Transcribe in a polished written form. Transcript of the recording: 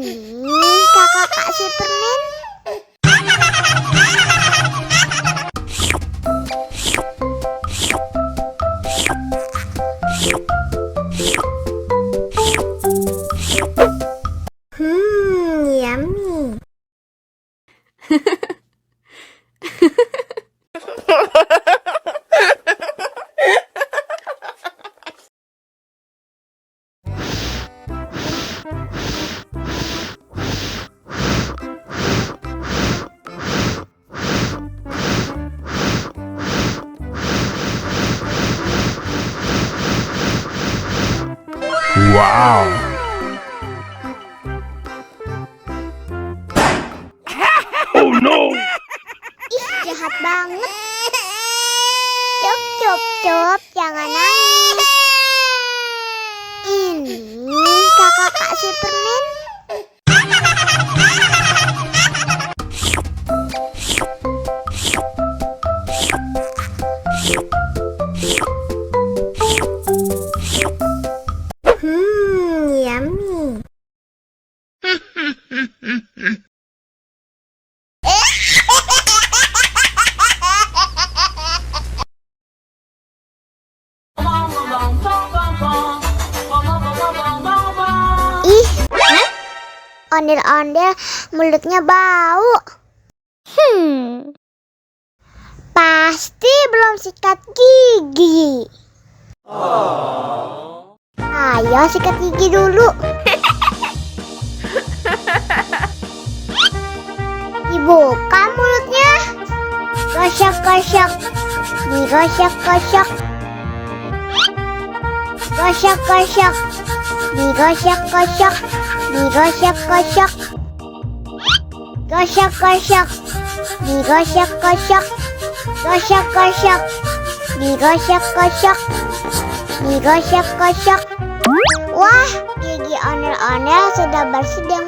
Ini kakak kasih permen. Yummy. Wow. Oh no. Ih, jahat banget. Cup, jangan nangis. Ini kakak kasih permen. Yummy. Ih, ondel-ondel mulutnya bau. Pasti belum sikat gigi. Ayo sikat gigi dulu. Dibuka mulutnya. Gosok-gosok. Digosok-gosok. Gosok-gosok. Digosok-gosok. Digosok-gosok. Gosok-gosok. Digosok-gosok. Gosok-gosok. Digosok-gosok. Digosok-gosok. Wah, gigi ondel-ondel sudah bersih deh.